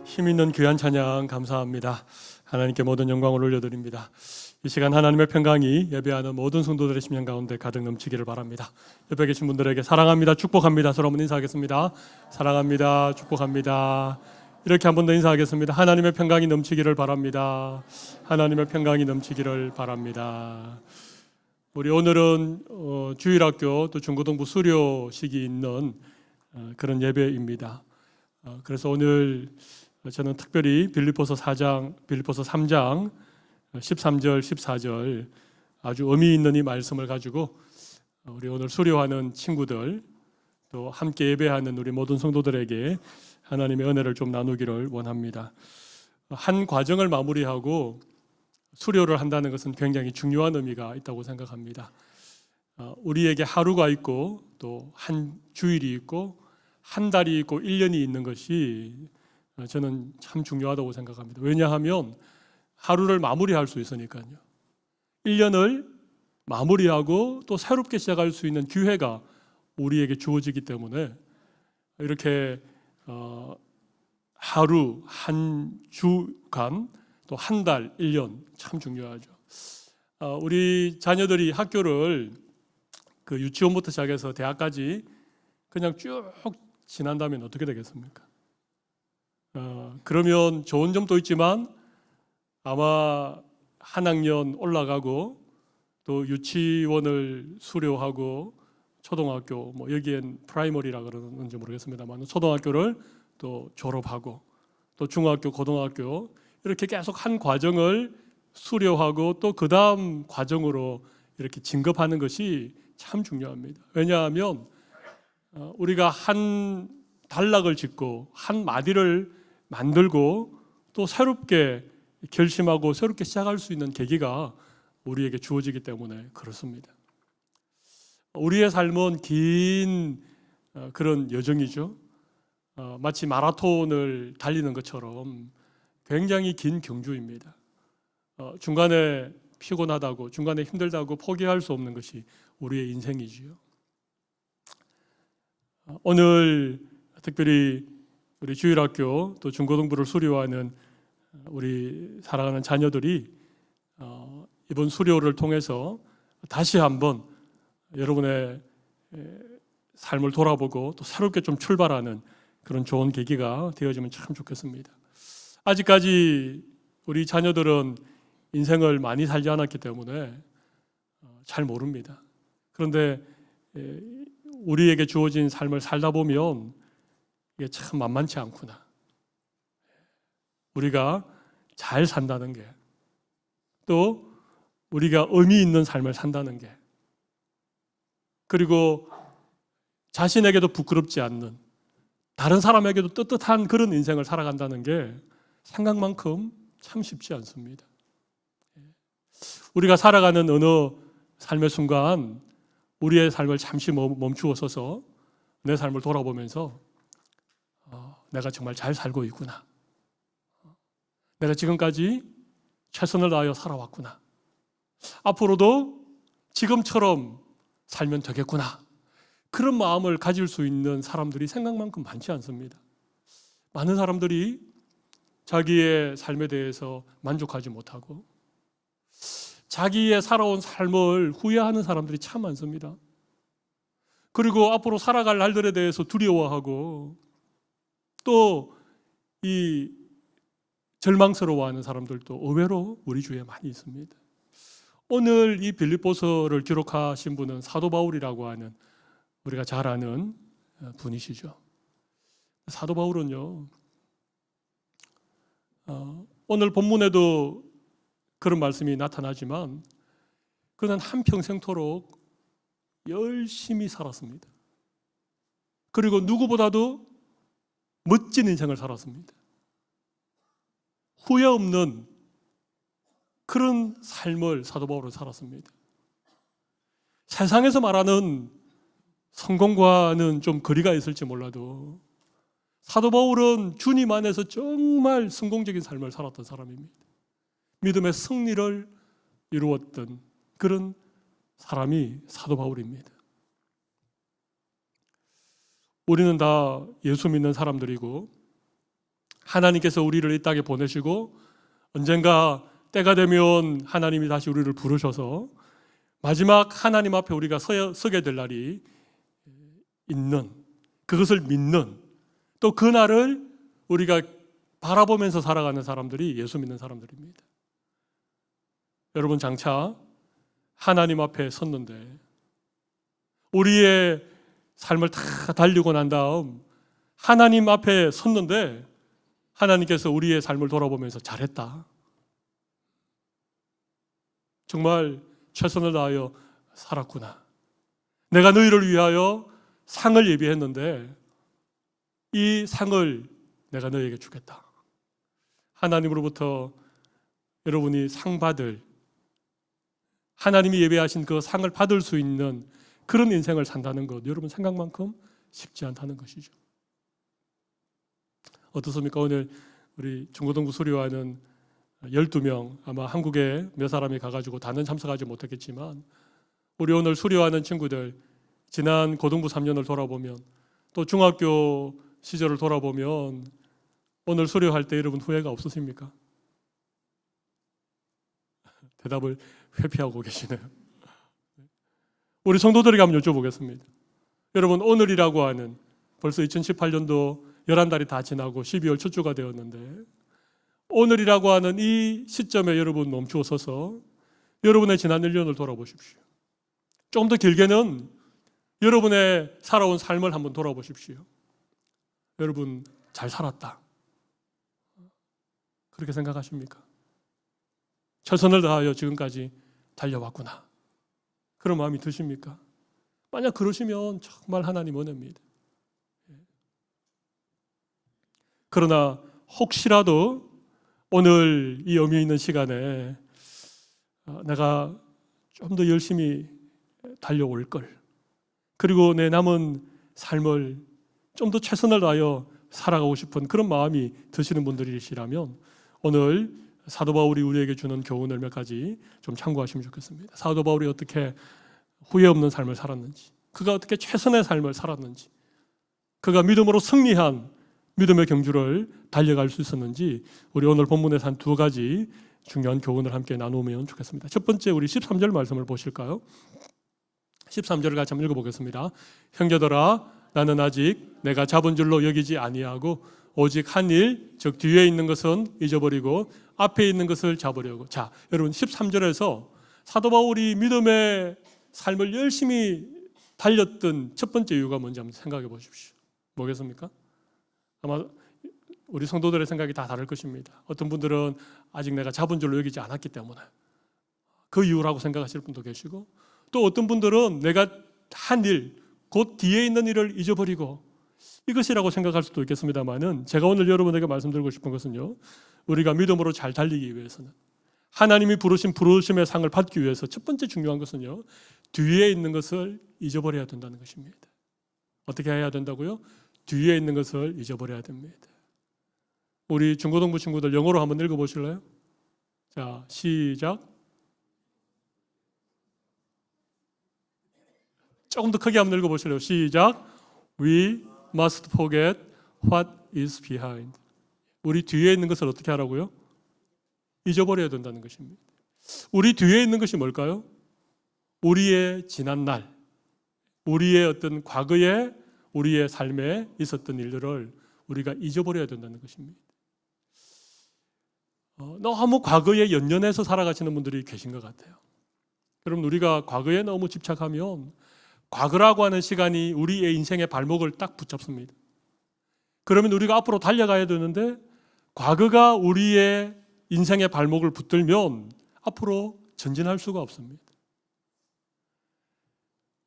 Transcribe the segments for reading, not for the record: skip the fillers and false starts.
힘있는 귀한 찬양 감사합니다. 하나님께 모든 영광을 올려드립니다. 이 시간 하나님의 평강이 예배하는 모든 성도들의 심령 가운데 가득 넘치기를 바랍니다. 옆에 계신 분들에게 사랑합니다, 축복합니다 서로 한번 인사하겠습니다. 사랑합니다, 축복합니다. 이렇게 한 번 더 인사하겠습니다. 하나님의 평강이 넘치기를 바랍니다. 하나님의 평강이 넘치기를 바랍니다. 우리 오늘은 주일학교 또 중고등부 수료식이 있는 그런 예배입니다. 그래서 오늘 저는 특별히 빌립보서 3장 13절 14절 아주 의미 있는 이 말씀을 가지고 우리 오늘 수료하는 친구들 또 함께 예배하는 우리 모든 성도들에게 하나님의 은혜를 좀 나누기를 원합니다. 한 과정을 마무리하고 수료를 한다는 것은 굉장히 중요한 의미가 있다고 생각합니다. 우리에게 하루가 있고 또 한 주일이 있고 한 달이 있고 1년이 있는 것이 저는 참 중요하다고 생각합니다. 왜냐하면 하루를 마무리할 수 있으니까요. 1년을 마무리하고 또 새롭게 시작할 수 있는 기회가 우리에게 주어지기 때문에 이렇게 하루, 한 주간, 또 한 달, 1년 참 중요하죠. 우리 자녀들이 학교를 그 유치원부터 시작해서 대학까지 그냥 쭉 지난다면 어떻게 되겠습니까? 그러면 좋은 점도 있지만 아마 한 학년 올라가고 또 유치원을 수료하고 초등학교 뭐 여기엔 프라이머리라 그러는지 모르겠습니다만 초등학교를 또 졸업하고 또 중학교, 고등학교 이렇게 계속 한 과정을 수료하고 또 그 다음 과정으로 이렇게 진급하는 것이 참 중요합니다. 왜냐하면 우리가 한 단락을 짓고 한 마디를 만들고 또 새롭게 결심하고 새롭게 시작할 수 있는 계기가 우리에게 주어지기 때문에 그렇습니다. 우리의 삶은 긴 그런 여정이죠. 마치 마라톤을 달리는 것처럼 굉장히 긴 경주입니다. 중간에 피곤하다고 중간에 힘들다고 포기할 수 없는 것이 우리의 인생이지요. 오늘 특별히 우리 주일학교 또 중고등부를 수료하는 우리 사랑하는 자녀들이 이번 수료를 통해서 다시 한번 여러분의 삶을 돌아보고 또 새롭게 좀 출발하는 그런 좋은 계기가 되어지면 참 좋겠습니다. 아직까지 우리 자녀들은 인생을 많이 살지 않았기 때문에 잘 모릅니다. 그런데 우리에게 주어진 삶을 살다 보면 이게 참 만만치 않구나. 우리가 잘 산다는 게, 또 우리가 의미 있는 삶을 산다는 게, 그리고 자신에게도 부끄럽지 않는, 다른 사람에게도 떳떳한 그런 인생을 살아간다는 게 생각만큼 참 쉽지 않습니다. 우리가 살아가는 어느 삶의 순간 우리의 삶을 잠시 멈추어 서서 내 삶을 돌아보면서 내가 정말 잘 살고 있구나. 내가 지금까지 최선을 다하여 살아왔구나. 앞으로도 지금처럼 살면 되겠구나. 그런 마음을 가질 수 있는 사람들이 생각만큼 많지 않습니다. 많은 사람들이 자기의 삶에 대해서 만족하지 못하고 자기의 살아온 삶을 후회하는 사람들이 참 많습니다. 그리고 앞으로 살아갈 날들에 대해서 두려워하고 또 이 절망스러워하는 사람들도 의외로 우리 주위에 많이 있습니다. 오늘 이 빌립보서를 기록하신 분은 사도 바울이라고 하는 우리가 잘 아는 분이시죠. 사도 바울은요, 오늘 본문에도 그런 말씀이 나타나지만 그는 한평생토록 열심히 살았습니다. 그리고 누구보다도 멋진 인생을 살았습니다. 후회 없는 그런 삶을 사도 바울은 살았습니다. 세상에서 말하는 성공과는 좀 거리가 있을지 몰라도 사도 바울은 주님 안에서 정말 성공적인 삶을 살았던 사람입니다. 믿음의 승리를 이루었던 그런 사람이 사도 바울입니다. 우리는 다 예수 믿는 사람들이고 하나님께서 우리를 이 땅에 보내시고 언젠가 때가 되면 하나님이 다시 우리를 부르셔서 마지막 하나님 앞에 우리가 서게 될 날이 있는, 그것을 믿는, 또 그날을 우리가 바라보면서 살아가는 사람들이 예수 믿는 사람들입니다. 여러분, 장차 하나님 앞에 섰는데 우리의 삶을 다 달리고 난 다음 하나님 앞에 섰는데 하나님께서 우리의 삶을 돌아보면서 잘했다, 정말 최선을 다하여 살았구나, 내가 너희를 위하여 상을 예비했는데 이 상을 내가 너희에게 주겠다, 하나님으로부터 여러분이 상 받을, 하나님이 예배하신 그 상을 받을 수 있는 그런 인생을 산다는 것, 여러분 생각만큼 쉽지 않다는 것이죠. 어떻습니까? 오늘 우리 중고등부 수료하는 12명, 아마 한국에 몇 사람이 가가지고 다는 참석하지 못했겠지만 우리 오늘 수료하는 친구들, 지난 고등부 3년을 돌아보면 또 중학교 시절을 돌아보면 오늘 수료할 때 여러분 후회가 없으십니까? 대답을 회피하고 계시네요. 우리 성도들에게 한번 여쭤보겠습니다. 여러분, 오늘이라고 하는, 벌써 2018년도 11달이 다 지나고 12월 첫 주가 되었는데 오늘이라고 하는 이 시점에 여러분 멈추어 서서 여러분의 지난 1년을 돌아보십시오. 좀 더 길게는 여러분의 살아온 삶을 한번 돌아보십시오. 여러분 잘 살았다, 그렇게 생각하십니까? 최선을 다하여 지금까지 달려왔구나, 그런 마음이 드십니까? 만약 그러시면 정말 하나님 은혜입니다. 그러나 혹시라도 오늘 이 의미 있는 시간에 내가 좀 더 열심히 달려올 걸, 그리고 내 남은 삶을 좀 더 최선을 다하여 살아가고 싶은 그런 마음이 드시는 분들이시라면 오늘 사도 바울이 우리에게 주는 교훈을 몇 가지 좀 참고하시면 좋겠습니다. 사도 바울이 어떻게 후회 없는 삶을 살았는지, 그가 어떻게 최선의 삶을 살았는지, 그가 믿음으로 승리한 믿음의 경주를 달려갈 수 있었는지 우리 오늘 본문에서 한 두 가지 중요한 교훈을 함께 나누면 좋겠습니다. 첫 번째, 우리 13절 말씀을 보실까요? 13절을 같이 한번 읽어보겠습니다. 형제들아, 나는 아직 내가 잡은 줄로 여기지 아니하고 오직 한 일, 즉 뒤에 있는 것은 잊어버리고 앞에 있는 것을 잡으려고. 자, 여러분 13절에서 사도 바울이 믿음의 삶을 열심히 달렸던 첫 번째 이유가 뭔지 한번 생각해 보십시오. 뭐겠습니까? 아마 우리 성도들의 생각이 다 다를 것입니다. 어떤 분들은 아직 내가 잡은 줄로 여기지 않았기 때문에 그 이유라고 생각하실 분도 계시고, 또 어떤 분들은 내가 한 일, 곧 뒤에 있는 일을 잊어버리고 이것이라고 생각할 수도 있겠습니다만은, 제가 오늘 여러분에게 말씀드리고 싶은 것은요, 우리가 믿음으로 잘 달리기 위해서는, 하나님이 부르신 부르심의 상을 받기 위해서 첫 번째 중요한 것은요, 뒤에 있는 것을 잊어버려야 된다는 것입니다. 어떻게 해야 된다고요? 뒤에 있는 것을 잊어버려야 됩니다. 우리 중고등부 친구들 영어로 한번 읽어보실래요? 자, 시작. 조금 더 크게 한번 읽어보실래요? 시작. We must forget what is behind. 우리 뒤에 있는 것을 어떻게 하라고요? 잊어버려야 된다는 것입니다. 우리 뒤에 있는 것이 뭘까요? 우리의 지난 날, 우리의 어떤 과거에 우리의 삶에 있었던 일들을 우리가 잊어버려야 된다는 것입니다. 너무 과거에 연연해서 살아가시는 분들이 계신 것 같아요. 여러분, 우리가 과거에 너무 집착하면 과거라고 하는 시간이 우리의 인생의 발목을 딱 붙잡습니다. 그러면 우리가 앞으로 달려가야 되는데 과거가 우리의 인생의 발목을 붙들면 앞으로 전진할 수가 없습니다.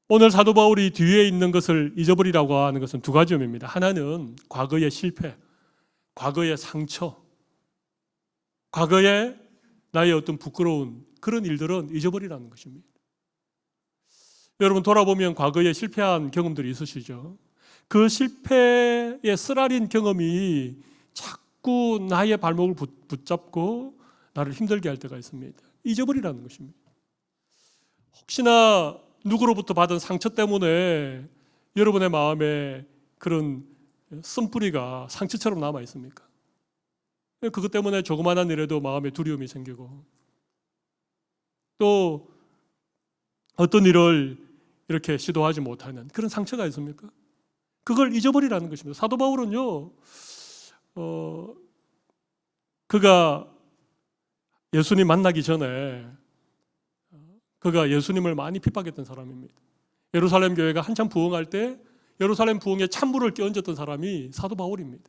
오늘 사도 바울이 뒤에 있는 것을 잊어버리라고 하는 것은 두 가지 의미입니다. 하나는 과거의 실패, 과거의 상처, 과거의 나의 어떤 부끄러운 그런 일들은 잊어버리라는 것입니다. 여러분, 돌아보면 과거에 실패한 경험들이 있으시죠? 그 실패의 쓰라린 경험이 자꾸 나의 발목을 붙잡고 나를 힘들게 할 때가 있습니다. 잊어버리라는 것입니다. 혹시나 누구로부터 받은 상처 때문에 여러분의 마음에 그런 쓴뿌리가 상처처럼 남아 있습니까? 그것 때문에 조그마한 일에도 마음에 두려움이 생기고, 또 어떤 일을 이렇게 시도하지 못하는 그런 상처가 있습니까? 그걸 잊어버리라는 것입니다. 사도 바울은요, 그가 예수님 만나기 전에 그가 예수님을 많이 핍박했던 사람입니다. 예루살렘 교회가 한참 부흥할 때 예루살렘 부흥에 찬물을 끼얹었던 사람이 사도 바울입니다.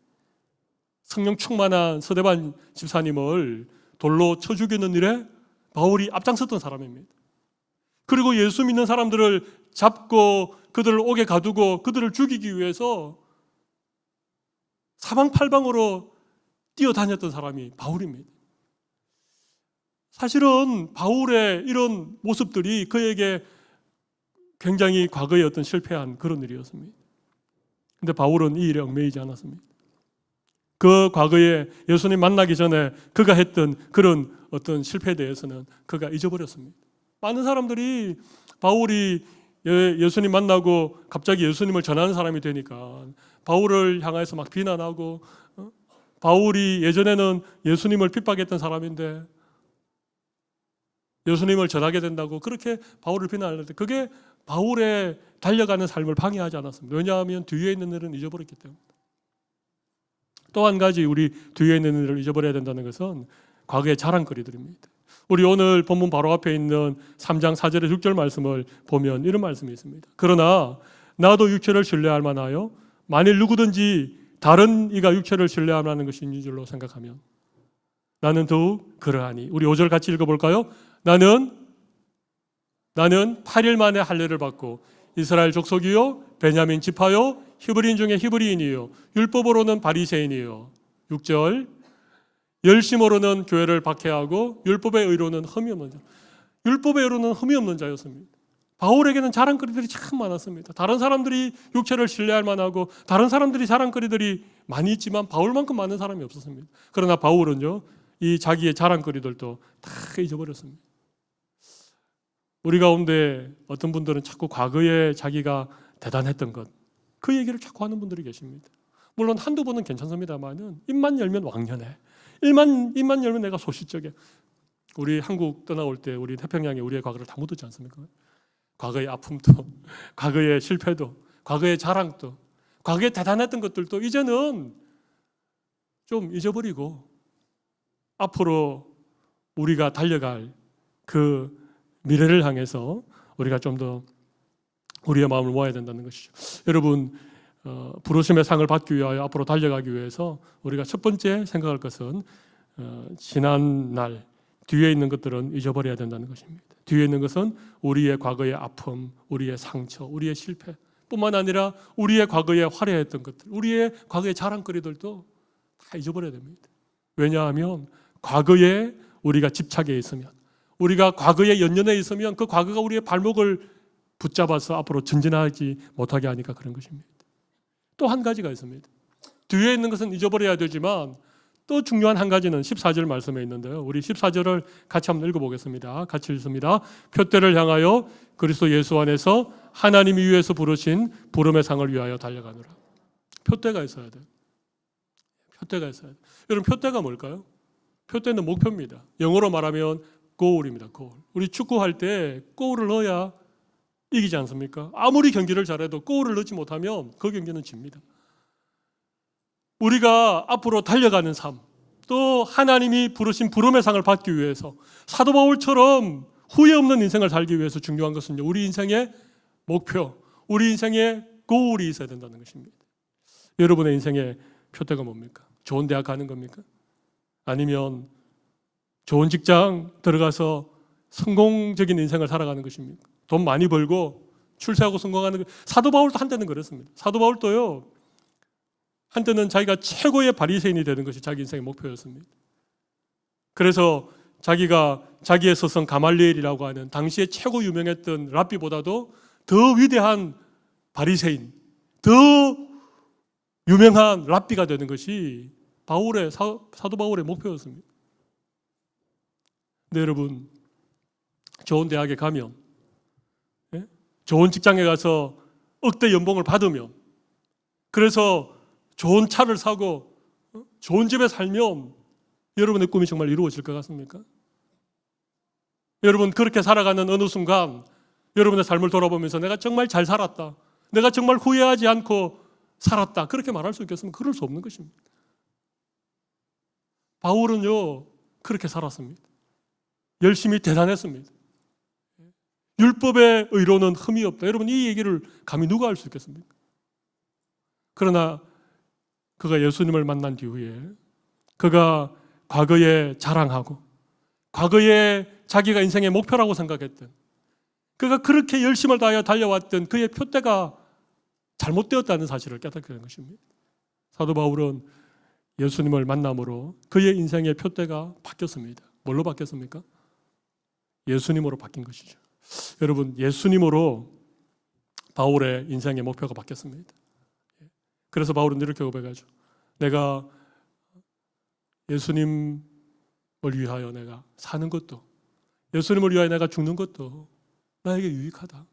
성령 충만한 서대반 집사님을 돌로 쳐 죽이는 일에 바울이 앞장섰던 사람입니다. 그리고 예수 믿는 사람들을 잡고 그들을 옥에 가두고 그들을 죽이기 위해서 사방팔방으로 뛰어다녔던 사람이 바울입니다. 사실은 바울의 이런 모습들이 그에게 굉장히 과거의 어떤 실패한 그런 일이었습니다. 그런데 바울은 이 일에 얽매이지 않았습니다. 그 과거에 예수님 만나기 전에 그가 했던 그런 어떤 실패에 대해서는 그가 잊어버렸습니다. 많은 사람들이 바울이 예수님 만나고 갑자기 예수님을 전하는 사람이 되니까 바울을 향해서 막 비난하고, 바울이 예전에는 예수님을 핍박했던 사람인데 예수님을 전하게 된다고 그렇게 바울을 비난하는데, 그게 바울의 달려가는 삶을 방해하지 않았습니다. 왜냐하면 뒤에 있는 일은 잊어버렸기 때문에. 또 한 가지 우리 뒤에 있는 일을 잊어버려야 된다는 것은 과거의 자랑거리들입니다. 우리 오늘 본문 바로 앞에 있는 3장 4절에 6절 말씀을 보면 이런 말씀이 있습니다. 그러나 나도 육체를 신뢰할 만하여 만일 누구든지 다른 이가 육체를 신뢰할 만한 것이 있는 줄로 생각하면 나는 더욱 그러하니. 우리 5절 같이 읽어볼까요? 나는 8일 만에 할례를 받고 이스라엘 족속이요 베냐민 지파요 히브리인 중에 히브리인이요 율법으로는 바리새인이요. 6절 열심으로는 교회를 박해하고 율법의 의로는 흠이 없는 자. 율법의 의로는 흠이 없는 자였습니다. 바울에게는 자랑거리들이 참 많았습니다. 다른 사람들이 육체를 신뢰할 만하고 다른 사람들이 자랑거리들이 많이 있지만 바울만큼 많은 사람이 없었습니다. 그러나 바울은요, 이 자기의 자랑거리들도 다 잊어버렸습니다. 우리 가운데 어떤 분들은 자꾸 과거에 자기가 대단했던 것, 그 얘기를 자꾸 하는 분들이 계십니다. 물론 한두 번은 괜찮습니다만은 입만 열면 왕년해. 입만 열면 내가 소시적에. 우리 한국 떠나올 때 우리 태평양에 우리의 과거를 다 묻었지 않습니까? 과거의 아픔도, 과거의 실패도, 과거의 자랑도, 과거에 대단했던 것들도 이제는 좀 잊어버리고 앞으로 우리가 달려갈 그 미래를 향해서 우리가 좀 더 우리의 마음을 모아야 된다는 것이죠. 여러분, 부르심의 상을 받기 위하여 앞으로 달려가기 위해서 우리가 첫 번째 생각할 것은 지난 날 뒤에 있는 것들은 잊어버려야 된다는 것입니다. 뒤에 있는 것은 우리의 과거의 아픔, 우리의 상처, 우리의 실패 뿐만 아니라 우리의 과거에 화려했던 것들, 우리의 과거의 자랑거리들도 다 잊어버려야 됩니다. 왜냐하면 과거에 우리가 집착해 있으면, 우리가 과거에 연연해 있으면 그 과거가 우리의 발목을 붙잡아서 앞으로 전진하지 못하게 하니까 그런 것입니다. 또 한 가지가 있습니다. 뒤에 있는 것은 잊어버려야 되지만 또 중요한 한 가지는 14절 말씀에 있는데요. 우리 14절을 같이 한번 읽어보겠습니다. 같이 읽습니다. 표대를 향하여 그리스도 예수 안에서 하나님이 위에서 부르신 부름의 상을 위하여 달려가노라. 표대가 있어야 돼요. 표대가 있어야 돼요. 여러분, 표대가 뭘까요? 표대는 목표입니다. 영어로 말하면 goal입니다. goal. 우리 축구할 때 골을 넣어야 이기지 않습니까? 아무리 경기를 잘해도 골을 넣지 못하면 그 경기는 집니다. 우리가 앞으로 달려가는 삶, 또 하나님이 부르신 부름의 상을 받기 위해서 사도 바울처럼 후회 없는 인생을 살기 위해서 중요한 것은요, 우리 인생의 목표, 우리 인생의 고울이 있어야 된다는 것입니다. 여러분의 인생의 표대가 뭡니까? 좋은 대학 가는 겁니까? 아니면 좋은 직장 들어가서 성공적인 인생을 살아가는 것입니까? 돈 많이 벌고 출세하고 성공하는 것. 사도 바울도 한때는 그랬습니다. 사도 바울도요, 한때는 자기가 최고의 바리새인이 되는 것이 자기 인생의 목표였습니다. 그래서 자기가 자기의 스승 가말리엘이라고 하는 당시에 최고 유명했던 랍비보다도 더 위대한 바리새인, 더 유명한 랍비가 되는 것이 사도 바울의 목표였습니다. 근데 여러분, 좋은 대학에 가면, 좋은 직장에 가서 억대 연봉을 받으면, 그래서 좋은 차를 사고 좋은 집에 살면 여러분의 꿈이 정말 이루어질 것 같습니까? 여러분, 그렇게 살아가는 어느 순간 여러분의 삶을 돌아보면서 내가 정말 잘 살았다, 내가 정말 후회하지 않고 살았다, 그렇게 말할 수 있겠습니까? 그럴 수 없는 것입니다. 바울은요, 그렇게 살았습니다. 열심히 대단했습니다. 율법의 의로는 흠이 없다. 여러분, 이 얘기를 감히 누가 할 수 있겠습니까? 그러나 그가 예수님을 만난 뒤에 그가 과거에 자랑하고 과거에 자기가 인생의 목표라고 생각했던, 그가 그렇게 열심을 다하여 달려왔던 그의 표대가 잘못되었다는 사실을 깨닫게 된 것입니다. 사도 바울은 예수님을 만남으로 그의 인생의 표대가 바뀌었습니다. 뭘로 바뀌었습니까? 예수님으로 바뀐 것이죠. 여러분, 예수님으로 바울의 인생의 목표가 바뀌었습니다. 그래서 바울은 이렇게 고백하죠. 내가 예수님을 위하여 내가 사는 것도, 예수님을 위하여 내가 죽는 것도 나에게 유익하다.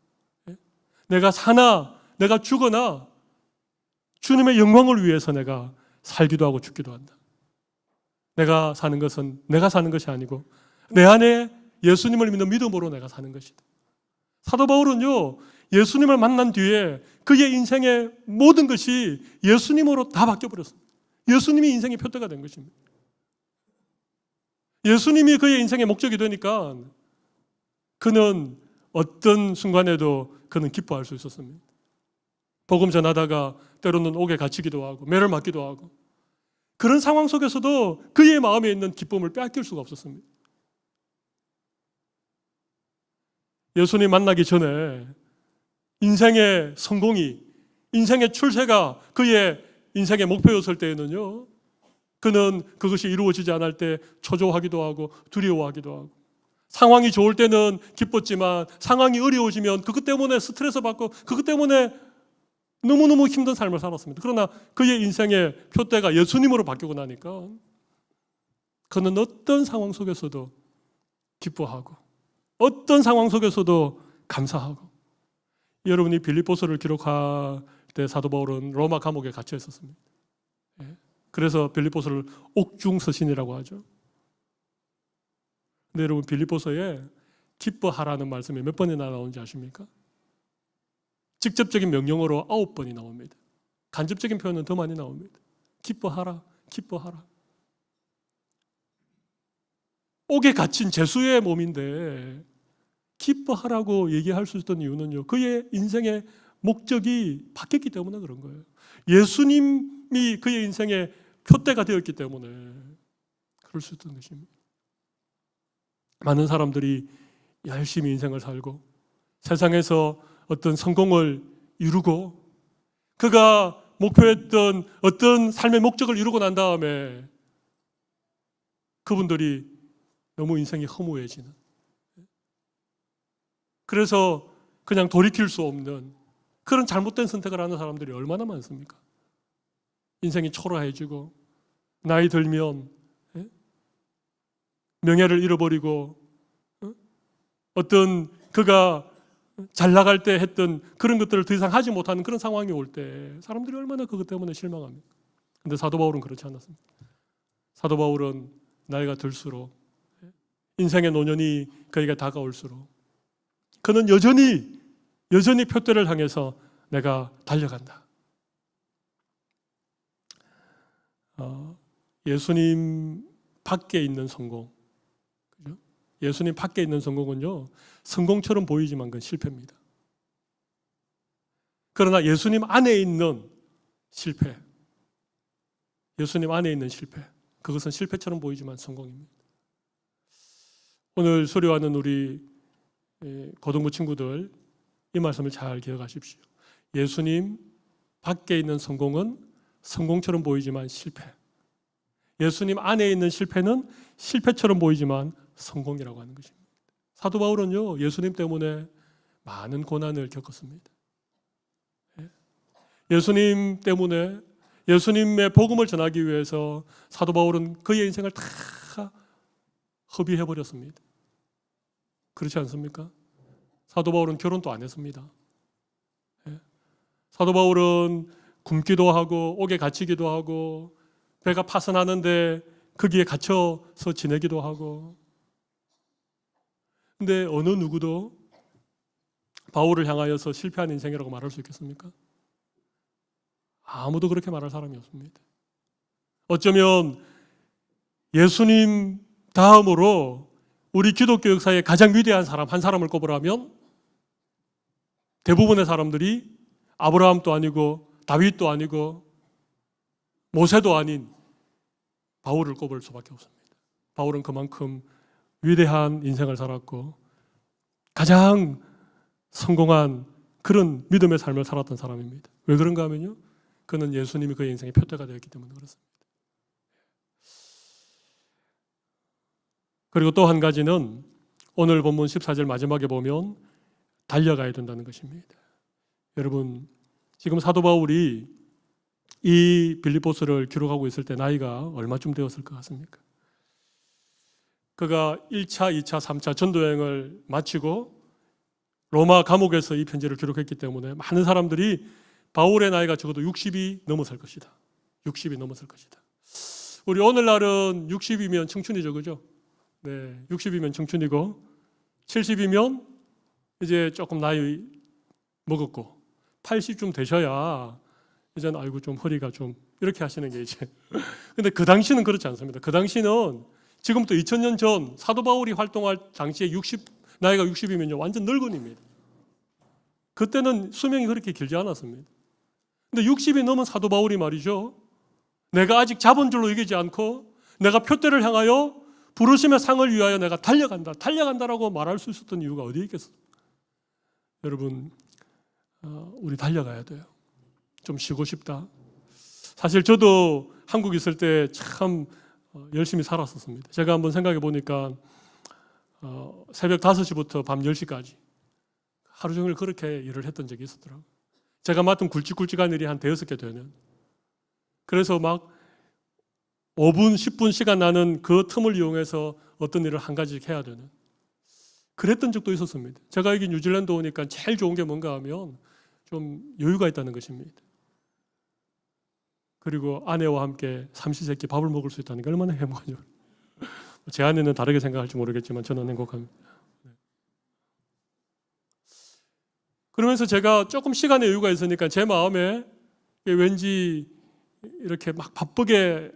내가 사나 내가 죽거나 주님의 영광을 위해서 내가 살기도 하고 죽기도 한다. 내가 사는 것은 내가 사는 것이 아니고 내 안에 예수님을 믿는 믿음으로 내가 사는 것이다. 사도 바울은요, 예수님을 만난 뒤에 그의 인생의 모든 것이 예수님으로 다 바뀌어버렸습니다. 예수님이 인생의 표대가 된 것입니다. 예수님이 그의 인생의 목적이 되니까 그는 어떤 순간에도 그는 기뻐할 수 있었습니다. 복음 전하다가 때로는 옥에 갇히기도 하고 매를 맞기도 하고, 그런 상황 속에서도 그의 마음에 있는 기쁨을 빼앗길 수가 없었습니다. 예수님 만나기 전에 인생의 성공이, 인생의 출세가 그의 인생의 목표였을 때에는요, 그는 그것이 이루어지지 않을 때 초조하기도 하고 두려워하기도 하고, 상황이 좋을 때는 기뻤지만 상황이 어려워지면 그것 때문에 스트레스 받고 그것 때문에 너무너무 힘든 삶을 살았습니다. 그러나 그의 인생의 표대가 예수님으로 바뀌고 나니까 그는 어떤 상황 속에서도 기뻐하고 어떤 상황 속에서도 감사하고. 여러분이 빌립보서를 기록할 때 사도 바울은 로마 감옥에 갇혀 있었습니다. 그래서 빌립보서를 옥중서신이라고 하죠. 근데 여러분, 빌립보서에 기뻐하라는 말씀이 몇 번이나 나오는지 아십니까? 직접적인 명령어로 9번이 나옵니다. 간접적인 표현은 더 많이 나옵니다. 기뻐하라, 기뻐하라. 옥에 갇힌 죄수의 몸인데 기뻐하라고 얘기할 수 있던 이유는요, 그의 인생의 목적이 바뀌었기 때문에 그런 거예요. 예수님이 그의 인생의 표대가 되었기 때문에 그럴 수 있던 것입니다. 많은 사람들이 열심히 인생을 살고 세상에서 어떤 성공을 이루고 그가 목표했던 어떤 삶의 목적을 이루고 난 다음에 그분들이 너무 인생이 허무해지는, 그래서 그냥 돌이킬 수 없는 그런 잘못된 선택을 하는 사람들이 얼마나 많습니까? 인생이 초라해지고 나이 들면 명예를 잃어버리고 어떤 그가 잘 나갈 때 했던 그런 것들을 더 이상 하지 못하는 그런 상황이 올 때 사람들이 얼마나 그것 때문에 실망합니까? 그런데 사도 바울은 그렇지 않았습니다. 사도 바울은 나이가 들수록, 인생의 노년이 그에게 다가올수록 그는 여전히 표대를 향해서 내가 달려간다. 예수님 밖에 있는 성공, 그죠? 예수님 밖에 있는 성공은요, 성공처럼 보이지만 그건 실패입니다. 그러나 예수님 안에 있는 실패, 예수님 안에 있는 실패, 그것은 실패처럼 보이지만 성공입니다. 오늘 수료하는 우리 고등부 친구들, 이 말씀을 잘 기억하십시오. 예수님 밖에 있는 성공은 성공처럼 보이지만 실패, 예수님 안에 있는 실패는 실패처럼 보이지만 성공이라고 하는 것입니다. 사도 바울은요, 예수님 때문에 많은 고난을 겪었습니다. 예수님 때문에, 예수님의 복음을 전하기 위해서 사도 바울은 그의 인생을 다 허비해버렸습니다. 그렇지 않습니까? 사도 바울은 결혼도 안 했습니다. 사도 바울은 굶기도 하고 옥에 갇히기도 하고 배가 파선하는데 거기에 갇혀서 지내기도 하고. 근데 어느 누구도 바울을 향하여서 실패한 인생이라고 말할 수 있겠습니까? 아무도 그렇게 말할 사람이 없습니다. 어쩌면 예수님 다음으로 우리 기독교 역사의 가장 위대한 사람 한 사람을 꼽으라면 대부분의 사람들이 아브라함도 아니고 다윗도 아니고 모세도 아닌 바울을 꼽을 수밖에 없습니다. 바울은 그만큼 위대한 인생을 살았고 가장 성공한 그런 믿음의 삶을 살았던 사람입니다. 왜 그런가 하면요, 그는 예수님이 그의 인생의 표대가 되었기 때문에 그렇습니다. 그리고 또 한 가지는 오늘 본문 14절 마지막에 보면 달려가야 된다는 것입니다. 여러분, 지금 사도 바울이 이 빌립보서를 기록하고 있을 때 나이가 얼마쯤 되었을 것 같습니까? 그가 1차, 2차, 3차 전도여행을 마치고 로마 감옥에서 이 편지를 기록했기 때문에 많은 사람들이 바울의 나이가 적어도 60이 넘었을 것이다. 60이 넘었을 것이다. 우리 오늘날은 60이면 청춘이죠, 그죠? 네, 60이면 청춘이고 70이면 이제 조금 나이 먹었고 80쯤 되셔야 이제는 아이고 좀 허리가 좀 이렇게 하시는 게 이제. 근데 그 당시는 그렇지 않습니다. 그 당시는 지금부터 2000년 전 사도 바울이 활동할 당시에 나이가 60이면요 완전 늙은입니다. 그때는 수명이 그렇게 길지 않았습니다. 근데 60이 넘은 사도 바울이 말이죠, 내가 아직 잡은 줄로 이기지 않고 내가 표대를 향하여 부르심의 상을 위하여 내가 달려간다라고 말할 수 있었던 이유가 어디에 있겠어요? 여러분, 우리 달려가야 돼요. 좀 쉬고 싶다. 사실 저도 한국 있을 때 참 열심히 살았었습니다. 제가 한번 생각해 보니까 새벽 5시부터 밤 10시까지 하루 종일 그렇게 일을 했던 적이 있었더라고요. 제가 맡은 굵직굵직한 일이 한 5개 되는. 그래서 막 5분, 10분 시간 나는 그 틈을 이용해서 어떤 일을 한 가지씩 해야 되는. 그랬던 적도 있었습니다. 제가 여기 뉴질랜드 오니까 제일 좋은 게 뭔가 하면 좀 여유가 있다는 것입니다. 그리고 아내와 함께 삼시세끼 밥을 먹을 수 있다는 게 얼마나 행복하죠. 제 아내는 다르게 생각할지 모르겠지만 저는 행복합니다. 그러면서 제가 조금 시간의 여유가 있으니까 제 마음에 왠지 이렇게 막 바쁘게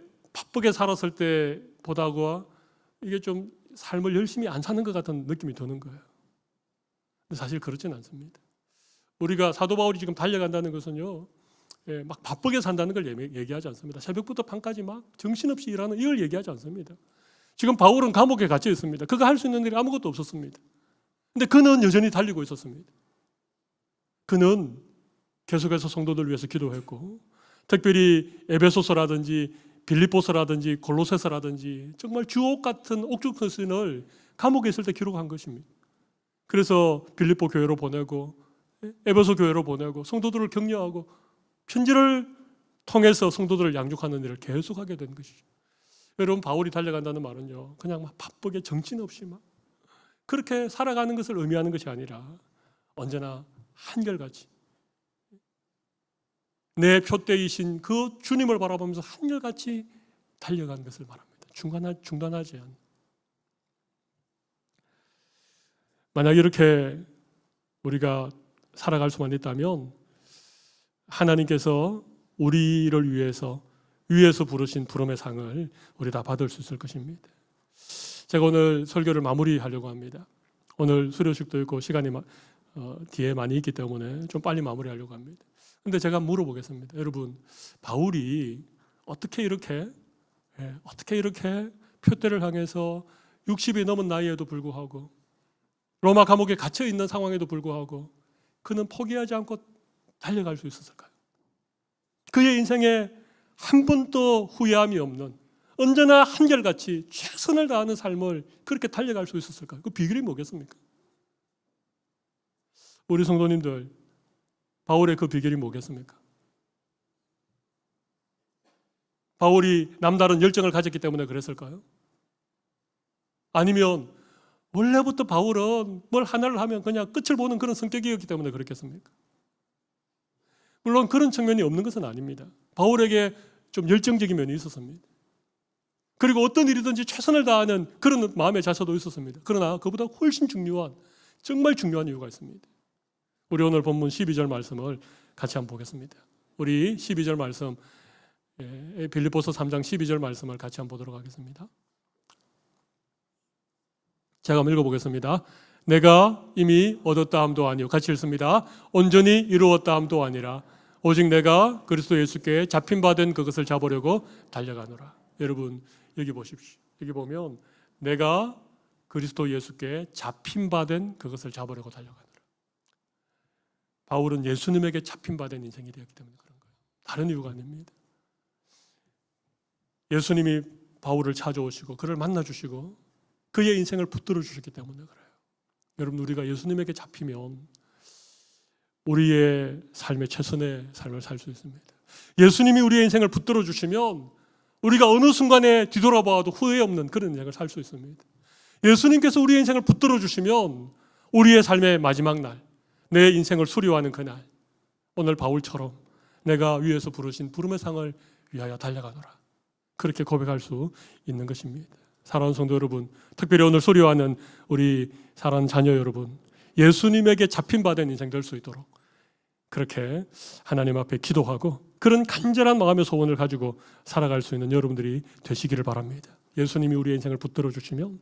살았을 때보다가 이게 좀 삶을 열심히 안 사는 것 같은 느낌이 드는 거예요. 근데 사실 그렇지는 않습니다. 우리가 사도 바울이 지금 달려간다는 것은요, 막 바쁘게 산다는 걸 얘기하지 않습니다. 새벽부터 밤까지 막 정신없이 일하는 이걸 얘기하지 않습니다. 지금 바울은 감옥에 갇혀 있습니다. 그가 할 수 있는 일이 아무것도 없었습니다. 근데 그는 여전히 달리고 있었습니다. 그는 계속해서 성도들 위해서 기도했고, 특별히 에베소서라든지 빌립보서라든지 골로새서라든지 정말 주옥 같은 옥중서신을 감옥에 있을 때 기록한 것입니다. 그래서 빌립보 교회로 보내고 에베소 교회로 보내고 성도들을 격려하고 편지를 통해서 성도들을 양육하는 일을 계속하게 된 것이죠. 여러분, 바울이 달려간다는 말은요, 그냥 막 바쁘게 정신없이 막 그렇게 살아가는 것을 의미하는 것이 아니라 언제나 한결같이 내 표대이신 그 주님을 바라보면서 한결같이 달려간 것을 말합니다. 중단하지 않는. 만약 이렇게 우리가 살아갈 수만 있다면 하나님께서 우리를 위해서 위에서 부르신 부름의 상을 우리 다 받을 수 있을 것입니다. 제가 오늘 설교를 마무리하려고 합니다. 오늘 수료식도 있고 시간이 뒤에 많이 있기 때문에 좀 빨리 마무리하려고 합니다. 근데 제가 물어보겠습니다. 여러분, 바울이 어떻게 이렇게 표대를 향해서 60이 넘은 나이에도 불구하고 로마 감옥에 갇혀 있는 상황에도 불구하고 그는 포기하지 않고 달려갈 수 있었을까요? 그의 인생에 한 번도 후회함이 없는 언제나 한결같이 최선을 다하는 삶을 그렇게 달려갈 수 있었을까요? 그 비결이 뭐겠습니까? 우리 성도님들, 바울의 그 비결이 뭐겠습니까? 바울이 남다른 열정을 가졌기 때문에 그랬을까요? 아니면 원래부터 바울은 뭘 하나를 하면 그냥 끝을 보는 그런 성격이었기 때문에 그렇겠습니까? 물론 그런 측면이 없는 것은 아닙니다. 바울에게 좀 열정적인 면이 있었습니다. 그리고 어떤 일이든지 최선을 다하는 그런 마음의 자세도 있었습니다. 그러나 그보다 훨씬 중요한, 정말 중요한 이유가 있습니다. 우리 오늘 본문 12절 말씀을 같이 한번 보겠습니다. 우리 12절 말씀, 빌립보서 3장 12절 말씀을 같이 한번 보도록 하겠습니다. 제가 한번 읽어보겠습니다. 내가 이미 얻었다 함도 아니요, 같이 읽습니다. 온전히 이루었다 함도 아니라 오직 내가 그리스도 예수께 잡힌 바 된 그것을 잡으려고 달려가노라. 여러분 여기 보십시오. 여기 보면 내가 그리스도 예수께 잡힌 바 된 그것을 잡으려고 달려가노라. 바울은 예수님에게 잡힌 바 된 인생이 되었기 때문에 그런 거예요. 다른 이유가 아닙니다. 예수님이 바울을 찾아오시고 그를 만나주시고 그의 인생을 붙들어 주셨기 때문에 그래요. 여러분 우리가 예수님에게 잡히면 우리의 삶의 최선의 삶을 살 수 있습니다. 예수님이 우리의 인생을 붙들어 주시면 우리가 어느 순간에 뒤돌아봐도 후회 없는 그런 인생을 살 수 있습니다. 예수님께서 우리의 인생을 붙들어 주시면 우리의 삶의 마지막 날, 내 인생을 수료하는 그날, 오늘 바울처럼 내가 위에서 부르신 부름의 상을 위하여 달려가노라, 그렇게 고백할 수 있는 것입니다. 사랑하는 성도 여러분, 특별히 오늘 수료하는 우리 사랑하는 자녀 여러분, 예수님에게 잡힌 바 된 인생 될 수 있도록 그렇게 하나님 앞에 기도하고 그런 간절한 마음의 소원을 가지고 살아갈 수 있는 여러분들이 되시기를 바랍니다. 예수님이 우리의 인생을 붙들어 주시면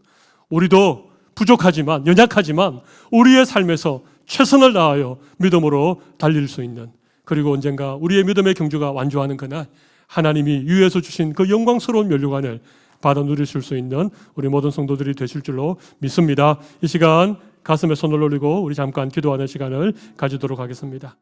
우리도 부족하지만, 연약하지만 우리의 삶에서 최선을 다하여 믿음으로 달릴 수 있는, 그리고 언젠가 우리의 믿음의 경주가 완주하는 그날 하나님이 위에서 주신 그 영광스러운 면류관을 받아 누리실 수 있는 우리 모든 성도들이 되실 줄로 믿습니다. 이 시간 가슴에 손을 올리고 우리 잠깐 기도하는 시간을 가지도록 하겠습니다.